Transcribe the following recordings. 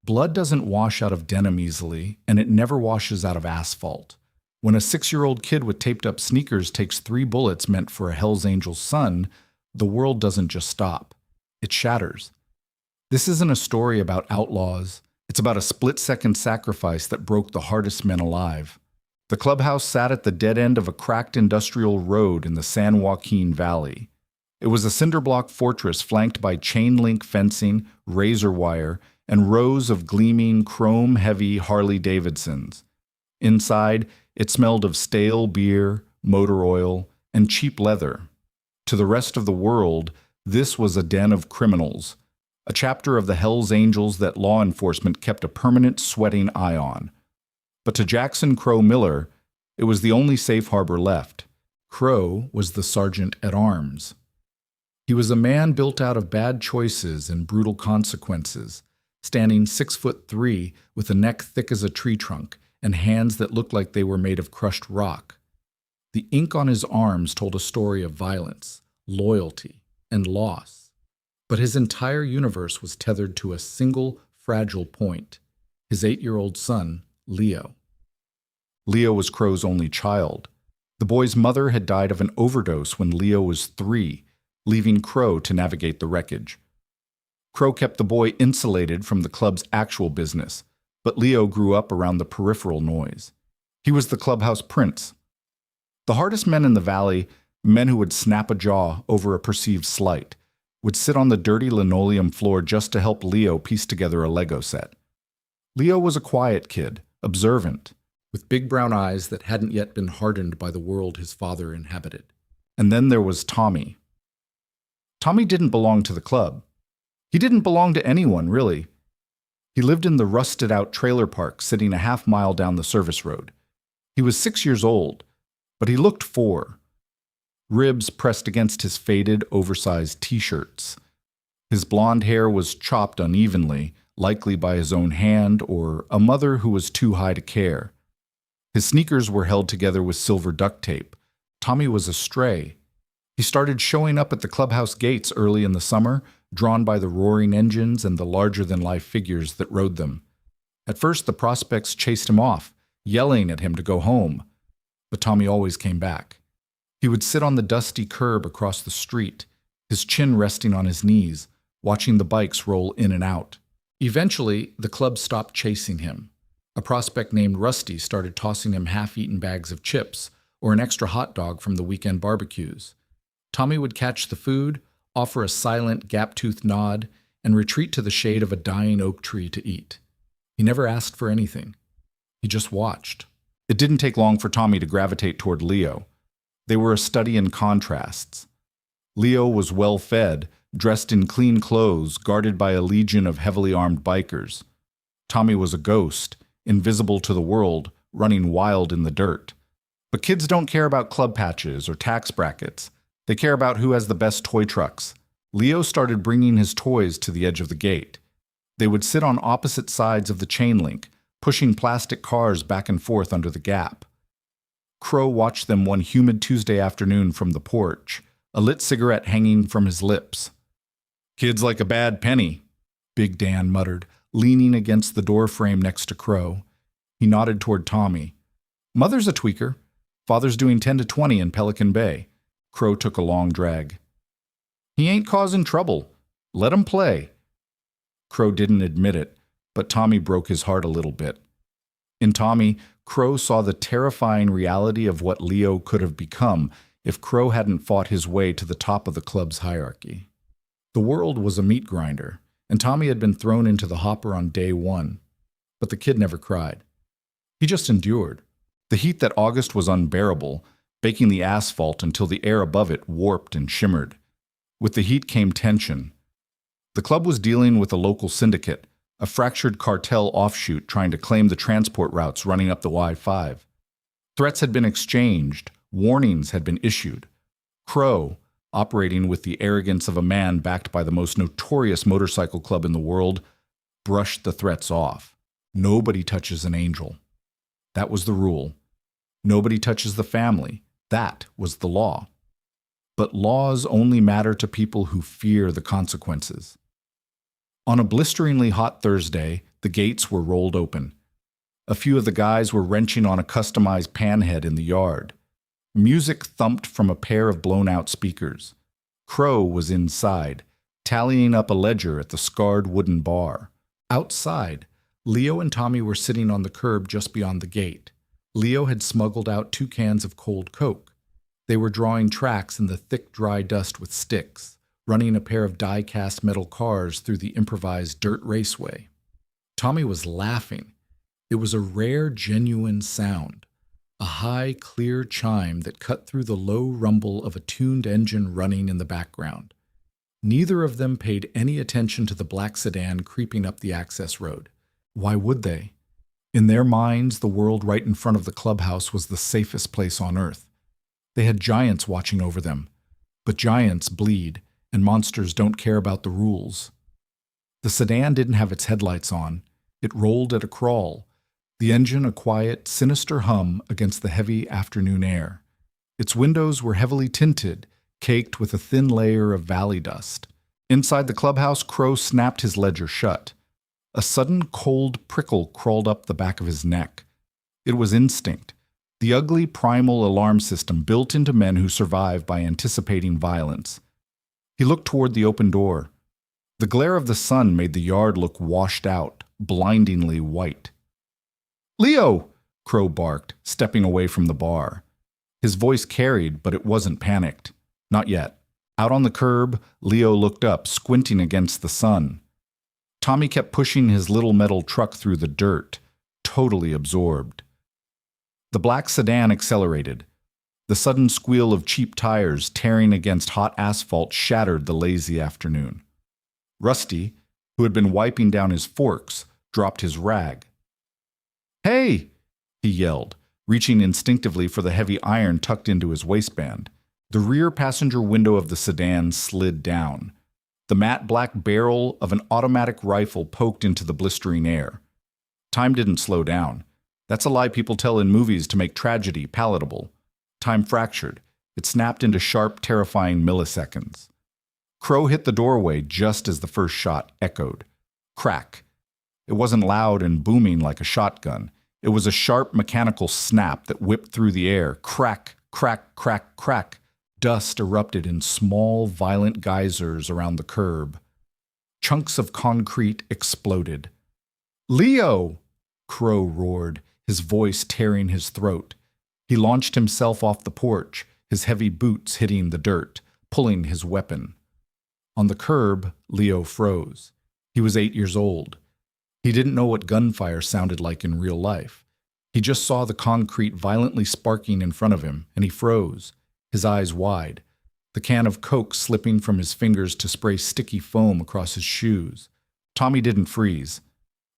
Blood doesn't wash out of denim easily, and it never washes out of asphalt. When a 6-year-old kid with taped-up sneakers takes 3 bullets meant for a Hell's Angel's son, the world doesn't just stop. It shatters. This isn't a story about outlaws. It's about a split-second sacrifice that broke the hardest men alive. The clubhouse sat at the dead end of a cracked industrial road in the San Joaquin Valley. It was a cinder-block fortress flanked by chain-link fencing, razor wire, and rows of gleaming, chrome-heavy Harley-Davidsons. Inside, it smelled of stale beer, motor oil, and cheap leather. To the rest of the world, this was a den of criminals, a chapter of the Hells Angels that law enforcement kept a permanent sweating eye on. But to Jackson Crow Miller, it was the only safe harbor left. Crow was the sergeant-at-arms. He was a man built out of bad choices and brutal consequences, standing 6'3" with a neck thick as a tree trunk and hands that looked like they were made of crushed rock. The ink on his arms told a story of violence, loyalty, and loss. But his entire universe was tethered to a single fragile point, his 8-year-old son, Leo. Leo was Crow's only child. The boy's mother had died of an overdose when Leo was 3, leaving Crow to navigate the wreckage. Crow kept the boy insulated from the club's actual business, but Leo grew up around the peripheral noise. He was the clubhouse prince. The hardest men in the valley, men who would snap a jaw over a perceived slight, would sit on the dirty linoleum floor just to help Leo piece together a Lego set. Leo was a quiet kid, observant, with big brown eyes that hadn't yet been hardened by the world his father inhabited. And then there was Tommy. Tommy didn't belong to the club. He didn't belong to anyone, really. He lived in the rusted-out trailer park sitting a half-mile down the service road. He was 6 years old, but he looked 4. Ribs pressed against his faded, oversized t-shirts. His blonde hair was chopped unevenly, likely by his own hand or a mother who was too high to care. His sneakers were held together with silver duct tape. Tommy was a stray. He started showing up at the clubhouse gates early in the summer, drawn by the roaring engines and the larger-than-life figures that rode them. At first, the prospects chased him off, yelling at him to go home. But Tommy always came back. He would sit on the dusty curb across the street, his chin resting on his knees, watching the bikes roll in and out. Eventually, the club stopped chasing him. A prospect named Rusty started tossing him half-eaten bags of chips or an extra hot dog from the weekend barbecues. Tommy would catch the food, offer a silent, gap-toothed nod, and retreat to the shade of a dying oak tree to eat. He never asked for anything. He just watched. It didn't take long for Tommy to gravitate toward Leo. They were a study in contrasts. Leo was well-fed, dressed in clean clothes, guarded by a legion of heavily armed bikers. Tommy was a ghost, invisible to the world, running wild in the dirt. But kids don't care about club patches or tax brackets. They care about who has the best toy trucks. Leo started bringing his toys to the edge of the gate. They would sit on opposite sides of the chain link, pushing plastic cars back and forth under the gap. Crow watched them one humid Tuesday afternoon from the porch, a lit cigarette hanging from his lips. "Kid's like a bad penny," Big Dan muttered, leaning against the door frame next to Crow. He nodded toward Tommy. "Mother's a tweaker. Father's doing 10 to 20 in Pelican Bay." Crow took a long drag. "He ain't causing trouble. Let him play." Crow didn't admit it, but Tommy broke his heart a little bit. In Tommy, Crow saw the terrifying reality of what Leo could have become if Crow hadn't fought his way to the top of the club's hierarchy. The world was a meat grinder, and Tommy had been thrown into the hopper on day 1. But the kid never cried. He just endured. The heat that August was unbearable, baking the asphalt until the air above it warped and shimmered. With the heat came tension. The club was dealing with a local syndicate, a fractured cartel offshoot trying to claim the transport routes running up the Y-5. Threats had been exchanged, warnings had been issued. Crow, operating with the arrogance of a man backed by the most notorious motorcycle club in the world, brushed the threats off. Nobody touches an angel. That was the rule. Nobody touches the family. That was the law. But laws only matter to people who fear the consequences. On a blisteringly hot Thursday, the gates were rolled open. A few of the guys were wrenching on a customized panhead in the yard. Music thumped from a pair of blown-out speakers. Crow was inside, tallying up a ledger at the scarred wooden bar. Outside, Leo and Tommy were sitting on the curb just beyond the gate. Leo had smuggled out 2 cans of cold Coke. They were drawing tracks in the thick, dry dust with sticks, running a pair of die-cast metal cars through the improvised dirt raceway. Tommy was laughing. It was a rare, genuine sound, a high, clear chime that cut through the low rumble of a tuned engine running in the background. Neither of them paid any attention to the black sedan creeping up the access road. Why would they? In their minds, the world right in front of the clubhouse was the safest place on Earth. They had giants watching over them, but giants bleed, and monsters don't care about the rules. The sedan didn't have its headlights on. It rolled at a crawl, the engine a quiet, sinister hum against the heavy afternoon air. Its windows were heavily tinted, caked with a thin layer of valley dust. Inside the clubhouse, Crow snapped his ledger shut. A sudden cold prickle crawled up the back of his neck. It was instinct, the ugly primal alarm system built into men who survive by anticipating violence. He looked toward the open door. The glare of the sun made the yard look washed out, blindingly white. "Leo!" Crow barked, stepping away from the bar. His voice carried, but it wasn't panicked. Not yet. Out on the curb, Leo looked up, squinting against the sun. Tommy kept pushing his little metal truck through the dirt, totally absorbed. The black sedan accelerated. The sudden squeal of cheap tires tearing against hot asphalt shattered the lazy afternoon. Rusty, who had been wiping down his forks, dropped his rag. "Hey!" he yelled, reaching instinctively for the heavy iron tucked into his waistband. The rear passenger window of the sedan slid down. The matte black barrel of an automatic rifle poked into the blistering air. Time didn't slow down. That's a lie people tell in movies to make tragedy palatable. Time fractured. It snapped into sharp, terrifying milliseconds. Crow hit the doorway just as the first shot echoed. Crack. It wasn't loud and booming like a shotgun. It was a sharp mechanical snap that whipped through the air. Crack, crack, crack, crack. Dust erupted in small, violent geysers around the curb. Chunks of concrete exploded. "Leo!" Crow roared, his voice tearing his throat. He launched himself off the porch, his heavy boots hitting the dirt, pulling his weapon. On the curb, Leo froze. He was 8 years old. He didn't know what gunfire sounded like in real life. He just saw the concrete violently sparking in front of him, and he froze, his eyes wide, the can of Coke slipping from his fingers to spray sticky foam across his shoes. Tommy didn't freeze.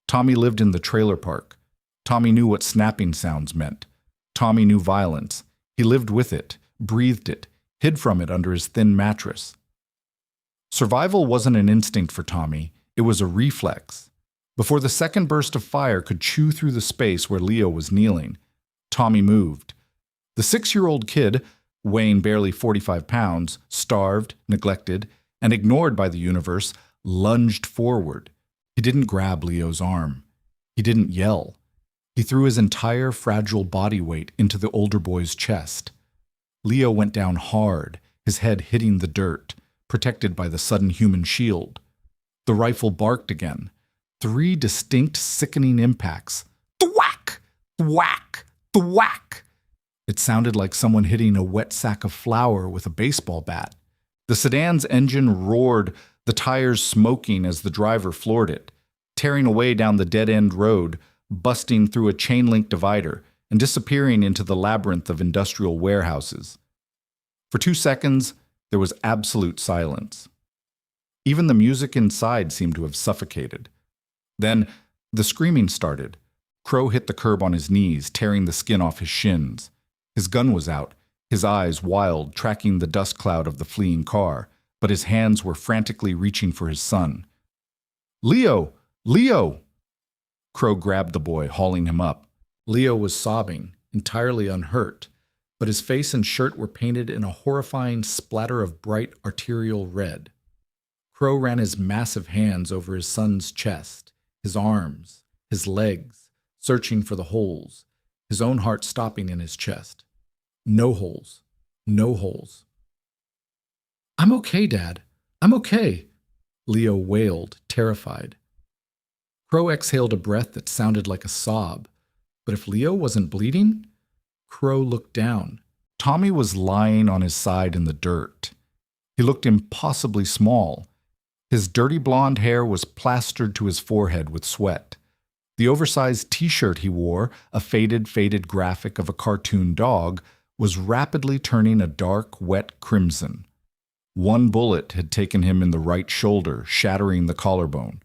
Tommy lived in the trailer park. Tommy knew what snapping sounds meant. Tommy knew violence. He lived with it, breathed it, hid from it under his thin mattress. Survival wasn't an instinct for Tommy, it was a reflex. Before the second burst of fire could chew through the space where Leo was kneeling, Tommy moved. The 6-year-old kid, weighing barely 45 pounds, starved, neglected, and ignored by the universe, lunged forward. He didn't grab Leo's arm. He didn't yell. He threw his entire fragile body weight into the older boy's chest. Leo went down hard, his head hitting the dirt, protected by the sudden human shield. The rifle barked again. 3 distinct, sickening impacts. Thwack! Thwack! Thwack! It sounded like someone hitting a wet sack of flour with a baseball bat. The sedan's engine roared, the tires smoking as the driver floored it, tearing away down the dead-end road, busting through a chain-link divider, and disappearing into the labyrinth of industrial warehouses. For 2 seconds, there was absolute silence. Even the music inside seemed to have suffocated. Then, the screaming started. Crow hit the curb on his knees, tearing the skin off his shins. His gun was out, his eyes wild, tracking the dust cloud of the fleeing car, but his hands were frantically reaching for his son. "Leo! Leo!" Crow grabbed the boy, hauling him up. Leo was sobbing, entirely unhurt, but his face and shirt were painted in a horrifying splatter of bright arterial red. Crow ran his massive hands over his son's chest, his arms, his legs, searching for the holes, his own heart stopping in his chest. No holes. No holes. "I'm okay, Dad. I'm okay," Leo wailed, terrified. Crow exhaled a breath that sounded like a sob. But if Leo wasn't bleeding? Crow looked down. Tommy was lying on his side in the dirt. He looked impossibly small. His dirty blonde hair was plastered to his forehead with sweat. The oversized t-shirt he wore, a faded graphic of a cartoon dog, was rapidly turning a dark, wet crimson. One bullet had taken him in the right shoulder, shattering the collarbone.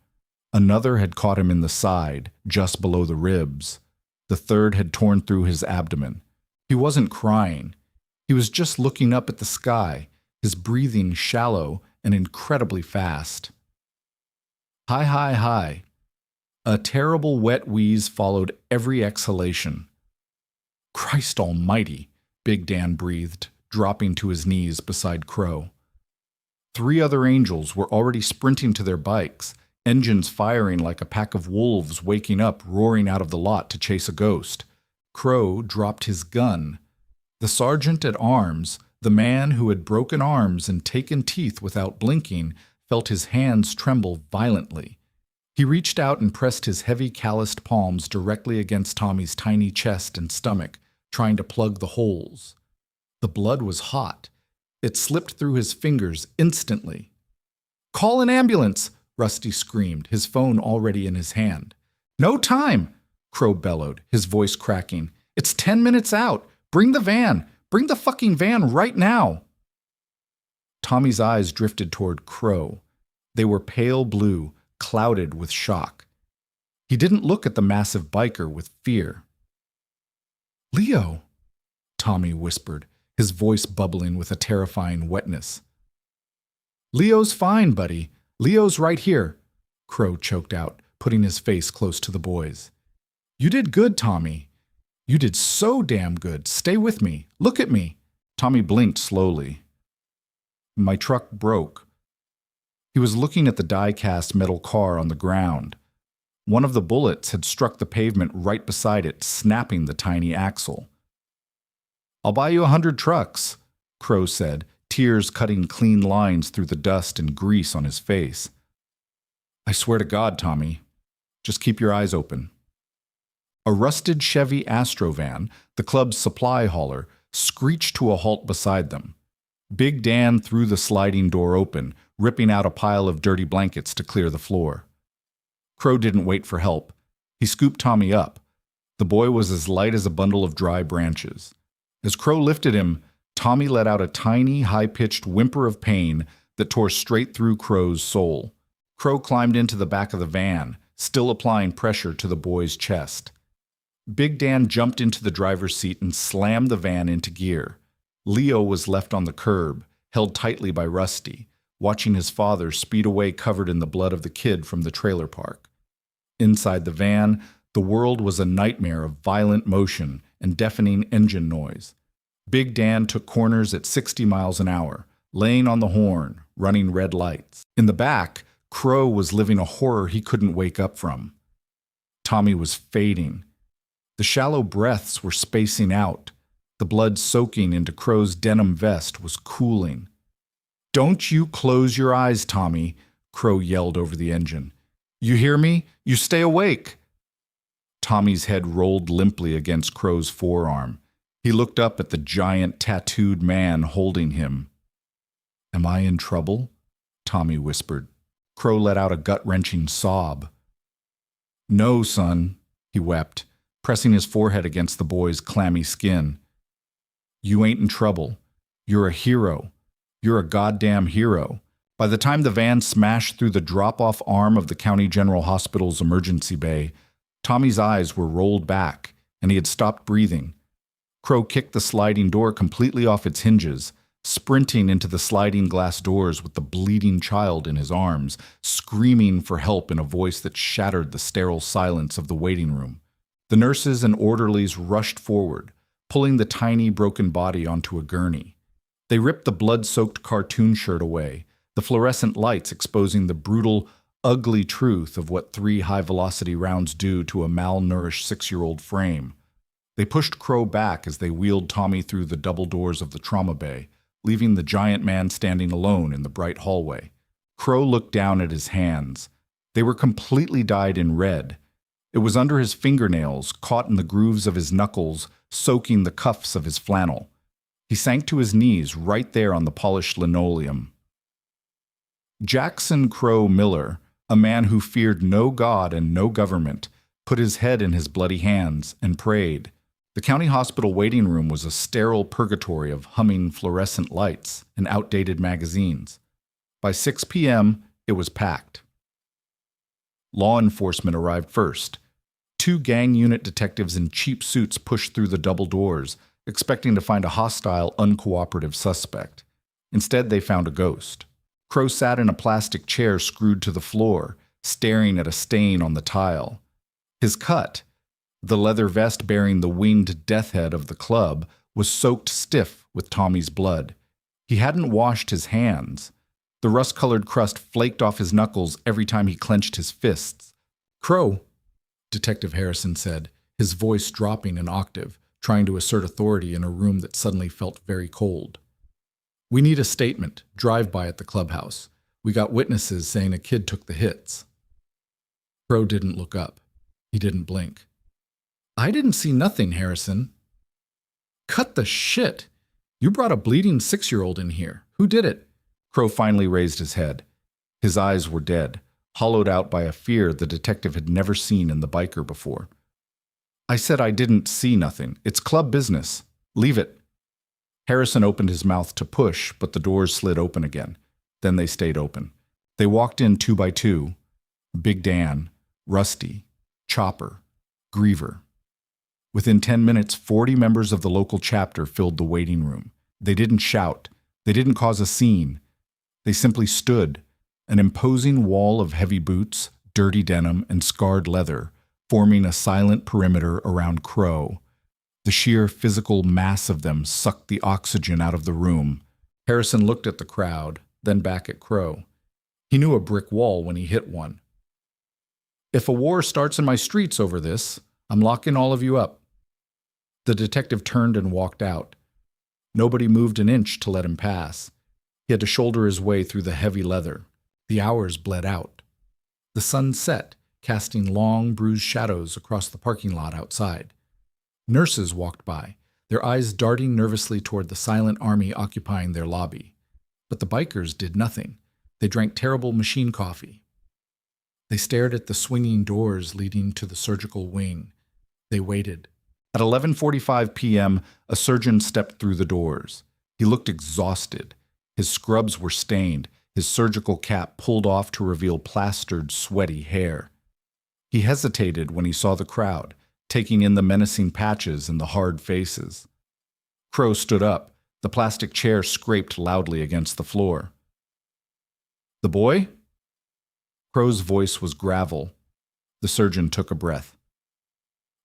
Another had caught him in the side, just below the ribs. The third had torn through his abdomen. He wasn't crying. He was just looking up at the sky, his breathing shallow and incredibly fast. Hi, hi, hi. A terrible wet wheeze followed every exhalation. "Christ almighty," Big Dan breathed, dropping to his knees beside Crow. 3 other angels were already sprinting to their bikes, engines firing like a pack of wolves waking up, roaring out of the lot to chase a ghost. Crow dropped his gun. The sergeant at arms, the man who had broken arms and taken teeth without blinking, felt his hands tremble violently. He reached out and pressed his heavy, calloused palms directly against Tommy's tiny chest and stomach, trying to plug the holes. The blood was hot. It slipped through his fingers instantly. "Call an ambulance!" Rusty screamed, his phone already in his hand. "No time!" Crow bellowed, his voice cracking. "It's 10 minutes out! Bring the van! Bring the fucking van right now!" Tommy's eyes drifted toward Crow. They were pale blue, clouded with shock. He didn't look at the massive biker with fear. "Leo," Tommy whispered, his voice bubbling with a terrifying wetness. "Leo's fine, buddy. Leo's right here," Crow choked out, putting his face close to the boy's. "You did good, Tommy. You did so damn good. Stay with me. Look at me." Tommy blinked slowly. "My truck broke." He was looking at the die-cast metal car on the ground. One of the bullets had struck the pavement right beside it, snapping the tiny axle. "I'll buy you 100 trucks," Crow said, tears cutting clean lines through the dust and grease on his face. "I swear to God, Tommy. Just keep your eyes open." A rusted Chevy Astrovan, the club's supply hauler, screeched to a halt beside them. Big Dan threw the sliding door open, ripping out a pile of dirty blankets to clear the floor. Crow didn't wait for help. He scooped Tommy up. The boy was as light as a bundle of dry branches. As Crow lifted him, Tommy let out a tiny, high-pitched whimper of pain that tore straight through Crow's soul. Crow climbed into the back of the van, still applying pressure to the boy's chest. Big Dan jumped into the driver's seat and slammed the van into gear. Leo was left on the curb, held tightly by Rusty, watching his father speed away covered in the blood of the kid from the trailer park. Inside the van, the world was a nightmare of violent motion and deafening engine noise. Big Dan took corners at 60 miles an hour, laying on the horn, running red lights. In the back, Crow was living a horror he couldn't wake up from. Tommy was fading. The shallow breaths were spacing out. The blood soaking into Crow's denim vest was cooling. "Don't you close your eyes, Tommy," Crow yelled over the engine. "You hear me? You stay awake." Tommy's head rolled limply against Crow's forearm. He looked up at the giant tattooed man holding him. "Am I in trouble?" Tommy whispered. Crow let out a gut-wrenching sob. "No, son," he wept, pressing his forehead against the boy's clammy skin. "You ain't in trouble. You're a hero. You're a goddamn hero." By the time the van smashed through the drop-off arm of the County General Hospital's emergency bay, Tommy's eyes were rolled back, and he had stopped breathing. Crow kicked the sliding door completely off its hinges, sprinting into the sliding glass doors with the bleeding child in his arms, screaming for help in a voice that shattered the sterile silence of the waiting room. The nurses and orderlies rushed forward, pulling the tiny, broken body onto a gurney. They ripped the blood-soaked cartoon shirt away, the fluorescent lights exposing the brutal, ugly truth of what 3 high-velocity rounds do to a malnourished 6-year-old frame. They pushed Crow back as they wheeled Tommy through the double doors of the trauma bay, leaving the giant man standing alone in the bright hallway. Crow looked down at his hands. They were completely dyed in red. It was under his fingernails, caught in the grooves of his knuckles, soaking the cuffs of his flannel. He sank to his knees right there on the polished linoleum. Jackson Crow Miller, a man who feared no God and no government, put his head in his bloody hands and prayed. The county hospital waiting room was a sterile purgatory of humming fluorescent lights and outdated magazines. By 6 p.m., it was packed. Law enforcement arrived first. 2 gang unit detectives in cheap suits pushed through the double doors, expecting to find a hostile, uncooperative suspect. Instead, they found a ghost. Crow sat in a plastic chair screwed to the floor, staring at a stain on the tile. His cut, the leather vest bearing the winged death head of the club, was soaked stiff with Tommy's blood. He hadn't washed his hands. The rust-colored crust flaked off his knuckles every time he clenched his fists. "Crow," Detective Harrison said, his voice dropping an octave, trying to assert authority in a room that suddenly felt very cold. "We need a statement, drive-by at the clubhouse. We got witnesses saying a kid took the hits." Crow didn't look up. He didn't blink. "I didn't see nothing, Harrison." "Cut the shit! You brought a bleeding 6-year-old in here. Who did it?" Crow finally raised his head. His eyes were dead, hollowed out by a fear the detective had never seen in the biker before. "I said I didn't see nothing. It's club business. Leave it." Harrison opened his mouth to push, but the doors slid open again. Then they stayed open. They walked in 2 by 2. Big Dan, Rusty, Chopper, Griever. Within 10 minutes, 40 members of the local chapter filled the waiting room. They didn't shout. They didn't cause a scene. They simply stood, an imposing wall of heavy boots, dirty denim, and scarred leather, forming a silent perimeter around Crow. The sheer physical mass of them sucked the oxygen out of the room. Harrison looked at the crowd, then back at Crow. He knew a brick wall when he hit one. "If a war starts in my streets over this, I'm locking all of you up." The detective turned and walked out. Nobody moved an inch to let him pass. He had to shoulder his way through the heavy leather. The hours bled out. The sun set, casting long, bruised shadows across the parking lot outside. Nurses walked by, their eyes darting nervously toward the silent army occupying their lobby. But the bikers did nothing. They drank terrible machine coffee. They stared at the swinging doors leading to the surgical wing. They waited. At 11:45 p.m., a surgeon stepped through the doors. He looked exhausted. His scrubs were stained, his surgical cap pulled off to reveal plastered, sweaty hair. He hesitated when he saw the crowd, taking in the menacing patches and the hard faces. Crow stood up. The plastic chair scraped loudly against the floor. "The boy?" Crow's voice was gravel. The surgeon took a breath.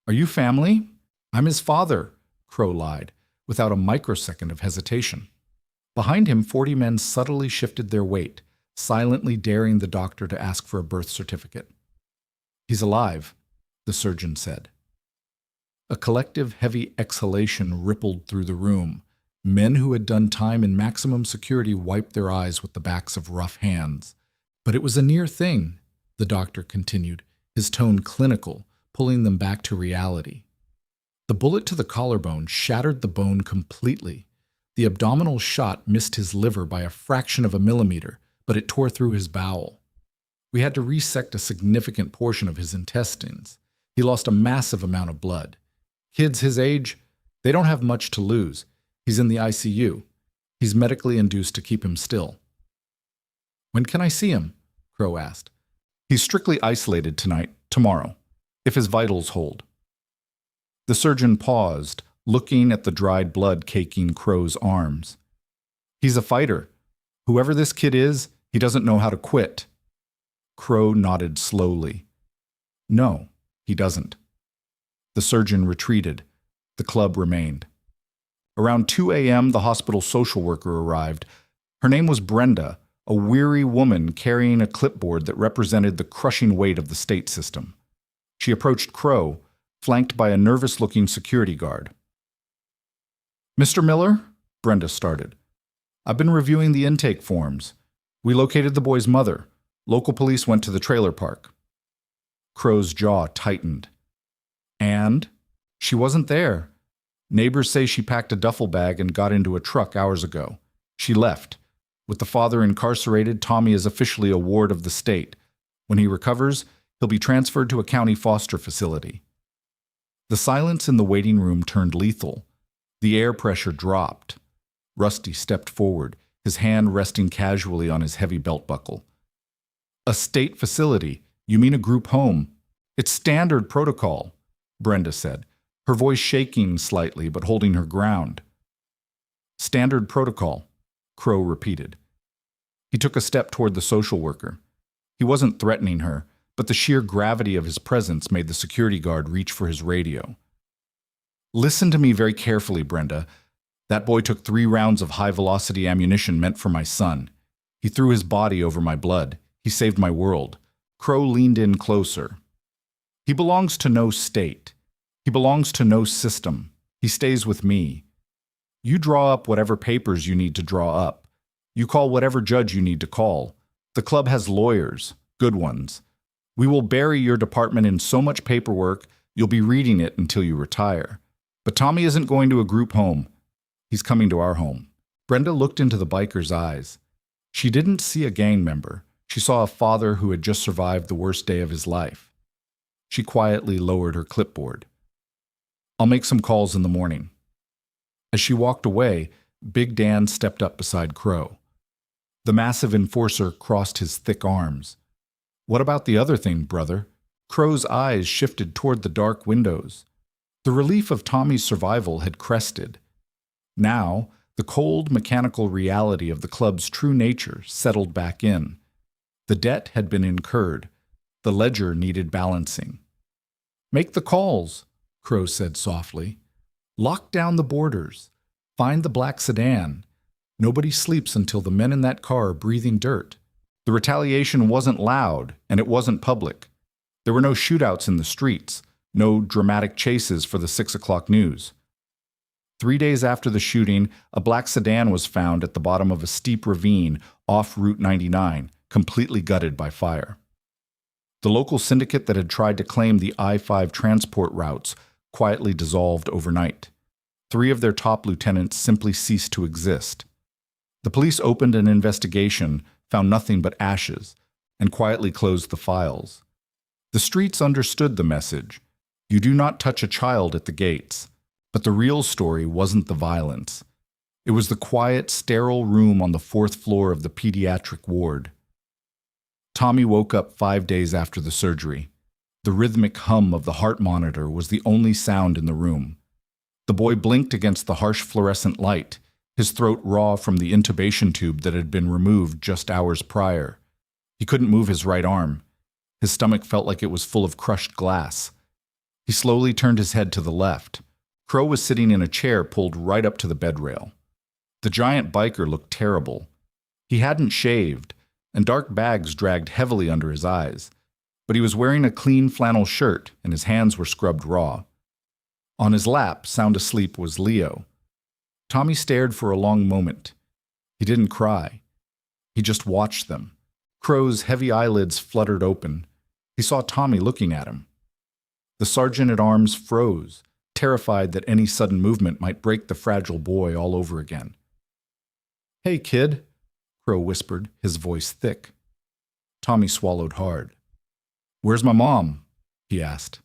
"Are you family?" "I'm his father," Crow lied, without a microsecond of hesitation. Behind him, 40 men subtly shifted their weight, silently daring the doctor to ask for a birth certificate. "He's alive," the surgeon said. A collective heavy exhalation rippled through the room. Men who had done time in maximum security wiped their eyes with the backs of rough hands. "But it was a near thing," the doctor continued, his tone clinical, pulling them back to reality. The bullet to the collarbone shattered the bone completely. The abdominal shot missed his liver by a fraction of a millimeter, but it tore through his bowel. We had to resect a significant portion of his intestines. He lost a massive amount of blood. Kids his age, they don't have much to lose. He's in the ICU. He's medically induced to keep him still." "When can I see him?" Crow asked. "He's strictly isolated tonight, tomorrow, if his vitals hold." The surgeon paused, looking at the dried blood caking Crow's arms. "He's a fighter. Whoever this kid is, he doesn't know how to quit." Crow nodded slowly. "No, he doesn't." The surgeon retreated. The club remained. Around 2 a.m., the hospital social worker arrived. Her name was Brenda, a weary woman carrying a clipboard that represented the crushing weight of the state system. She approached Crow, flanked by a nervous-looking security guard. "Mr. Miller?" Brenda started. "I've been reviewing the intake forms. We located the boy's mother. Local police went to the trailer park." Crow's jaw tightened. "And? She wasn't there. Neighbors say she packed a duffel bag and got into a truck hours ago. She left. With the father incarcerated, Tommy is officially a ward of the state. When he recovers, he'll be transferred to a county foster facility." The silence in the waiting room turned lethal. The air pressure dropped. Rusty stepped forward, his hand resting casually on his heavy belt buckle. "A state facility? You mean a group home? It's standard protocol," Brenda said, her voice shaking slightly but holding her ground. "Standard protocol," Crow repeated. He took a step toward the social worker. He wasn't threatening her, but the sheer gravity of his presence made the security guard reach for his radio. "Listen to me very carefully, Brenda. That boy took 3 rounds of high-velocity ammunition meant for my son. He threw his body over my blood. He saved my world." Crow leaned in closer. "He belongs to no state. He belongs to no system. He stays with me. You draw up whatever papers you need to draw up. You call whatever judge you need to call. The club has lawyers, good ones. We will bury your department in so much paperwork, you'll be reading it until you retire. But Tommy isn't going to a group home. He's coming to our home." Brenda looked into the biker's eyes. She didn't see a gang member. She saw a father who had just survived the worst day of his life. She quietly lowered her clipboard. "I'll make some calls in the morning." As she walked away, Big Dan stepped up beside Crow. The massive enforcer crossed his thick arms. "What about the other thing, brother?" Crow's eyes shifted toward the dark windows. The relief of Tommy's survival had crested. Now, the cold, mechanical reality of the club's true nature settled back in. The debt had been incurred. The ledger needed balancing. "Make the calls," Crow said softly. "Lock down the borders. Find the black sedan. Nobody sleeps until the men in that car are breathing dirt." The retaliation wasn't loud, and it wasn't public. There were no shootouts in the streets, no dramatic chases for the 6 o'clock news. 3 days after the shooting, a black sedan was found at the bottom of a steep ravine off Route 99, completely gutted by fire. The local syndicate that had tried to claim the I-5 transport routes quietly dissolved overnight. 3 of their top lieutenants simply ceased to exist. The police opened an investigation, found nothing but ashes, and quietly closed the files. The streets understood the message. You do not touch a child at the gates. But the real story wasn't the violence. It was the quiet, sterile room on the 4th floor of the pediatric ward. Tommy woke up 5 days after the surgery. The rhythmic hum of the heart monitor was the only sound in the room. The boy blinked against the harsh fluorescent light, his throat raw from the intubation tube that had been removed just hours prior. He couldn't move his right arm. His stomach felt like it was full of crushed glass. He slowly turned his head to the left. Crow was sitting in a chair pulled right up to the bed rail. The giant biker looked terrible. He hadn't shaved, and dark bags dragged heavily under his eyes, but he was wearing a clean flannel shirt and his hands were scrubbed raw. On his lap, sound asleep, was Leo. Tommy stared for a long moment. He didn't cry. He just watched them. Crow's heavy eyelids fluttered open. He saw Tommy looking at him. The sergeant-at-arms froze, terrified that any sudden movement might break the fragile boy all over again. "Hey, kid," Crow whispered, his voice thick. Tommy swallowed hard. "Where's my mom?" he asked.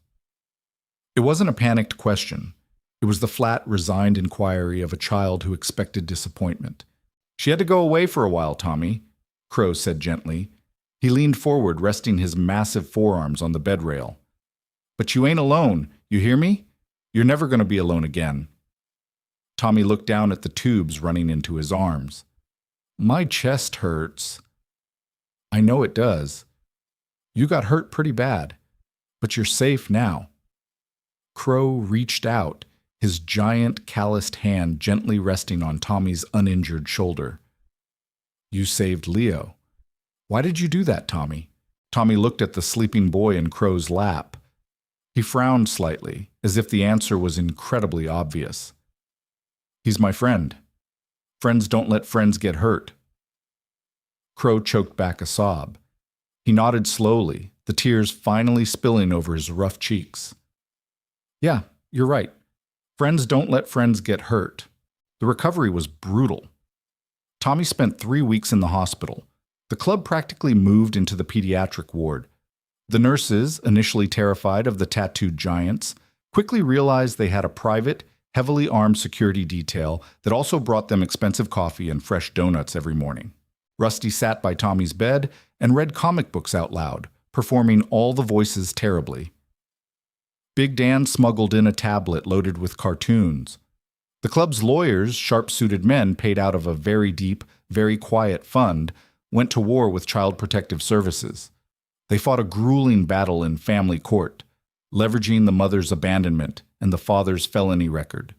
It wasn't a panicked question. It was the flat, resigned inquiry of a child who expected disappointment. "She had to go away for a while, Tommy," Crow said gently. He leaned forward, resting his massive forearms on the bed rail. "But you ain't alone, you hear me? You're never going to be alone again." Tommy looked down at the tubes running into his arms. "My chest hurts." "I know it does. You got hurt pretty bad, but you're safe now." Crow reached out, his giant calloused hand gently resting on Tommy's uninjured shoulder. You saved Leo. Why did you do that, Tommy? Tommy looked at the sleeping boy in Crow's lap. He frowned slightly, as if the answer was incredibly obvious. He's my friend. Friends don't let friends get hurt. Crow choked back a sob. He nodded slowly, the tears finally spilling over his rough cheeks. Yeah, you're right. Friends don't let friends get hurt. The recovery was brutal. Tommy spent 3 weeks in the hospital. The club practically moved into the pediatric ward. The nurses, initially terrified of the tattooed giants, quickly realized they had a private, heavily armed security detail that also brought them expensive coffee and fresh donuts every morning. Rusty sat by Tommy's bed and read comic books out loud, performing all the voices terribly. Big Dan smuggled in a tablet loaded with cartoons. The club's lawyers, sharp-suited men paid out of a very deep, very quiet fund, went to war with Child Protective Services. They fought a grueling battle in family court, leveraging the mother's abandonment and the father's felony record.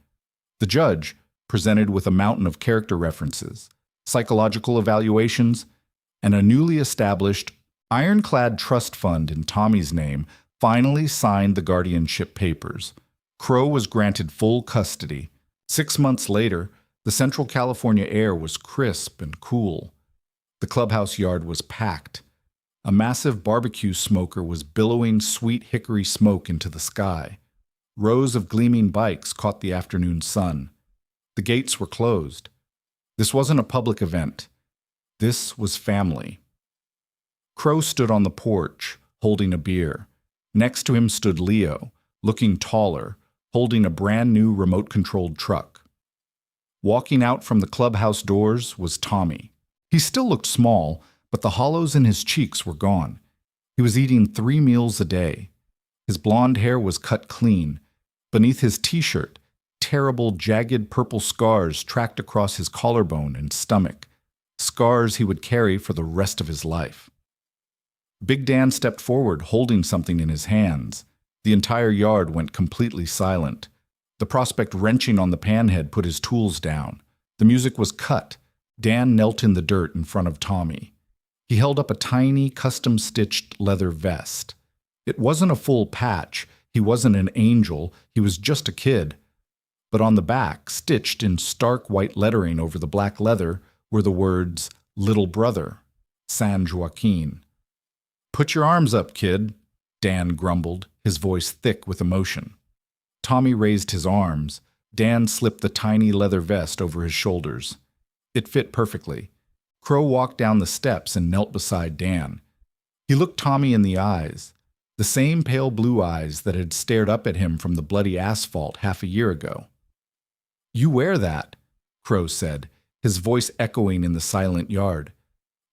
The judge, presented with a mountain of character references, psychological evaluations, and a newly established, ironclad trust fund in Tommy's name, finally signed the guardianship papers. Crow was granted full custody. 6 months later, the Central California air was crisp and cool. The clubhouse yard was packed. A massive barbecue smoker was billowing sweet hickory smoke into the sky. Rows of gleaming bikes caught the afternoon sun. The gates were closed. This wasn't a public event. This was family. Crow stood on the porch, holding a beer. Next to him stood Leo, looking taller, holding a brand-new remote-controlled truck. Walking out from the clubhouse doors was Tommy. He still looked small, but the hollows in his cheeks were gone. He was eating 3 meals a day. His blonde hair was cut clean. Beneath his t-shirt, terrible, jagged purple scars tracked across his collarbone and stomach, scars he would carry for the rest of his life. Big Dan stepped forward, holding something in his hands. The entire yard went completely silent. The prospect wrenching on the panhead put his tools down. The music was cut. Dan knelt in the dirt in front of Tommy. He held up a tiny, custom-stitched leather vest. It wasn't a full patch. He wasn't an angel. He was just a kid. But on the back, stitched in stark white lettering over the black leather, were the words, "Little Brother, San Joaquin." "Put your arms up, kid," Dan grumbled, his voice thick with emotion. Tommy raised his arms. Dan slipped the tiny leather vest over his shoulders. It fit perfectly. Crow walked down the steps and knelt beside Dan. He looked Tommy in the eyes, the same pale blue eyes that had stared up at him from the bloody asphalt half a year ago. "You wear that," Crow said, his voice echoing in the silent yard.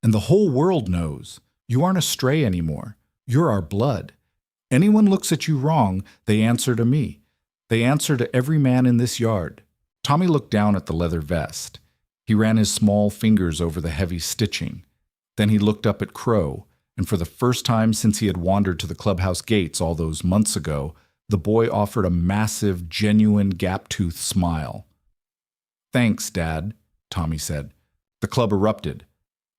"And the whole world knows. You aren't a stray anymore. You're our blood. Anyone looks at you wrong, they answer to me. They answer to every man in this yard." Tommy looked down at the leather vest. He ran his small fingers over the heavy stitching. Then he looked up at Crow, and for the first time since he had wandered to the clubhouse gates all those months ago, the boy offered a massive, genuine, gap-toothed smile. "Thanks, Dad," Tommy said. The club erupted.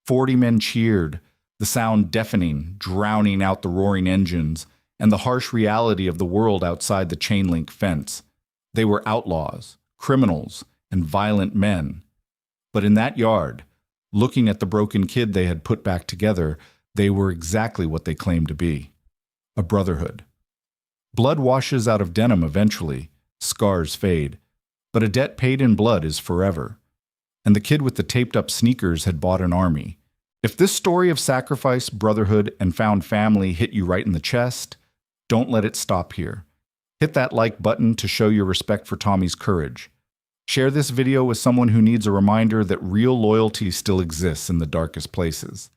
40 men cheered, the sound deafening, drowning out the roaring engines, and the harsh reality of the world outside the chain-link fence. They were outlaws, criminals, and violent men. But in that yard, looking at the broken kid they had put back together, they were exactly what they claimed to be: a brotherhood. Blood washes out of denim eventually, scars fade, but a debt paid in blood is forever. And the kid with the taped-up sneakers had bought an army. If this story of sacrifice, brotherhood, and found family hit you right in the chest, don't let it stop here. Hit that like button to show your respect for Tommy's courage. Share this video with someone who needs a reminder that real loyalty still exists in the darkest places.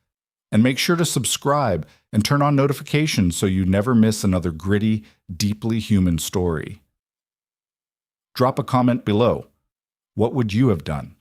And make sure to subscribe and turn on notifications so you never miss another gritty, deeply human story. Drop a comment below. What would you have done?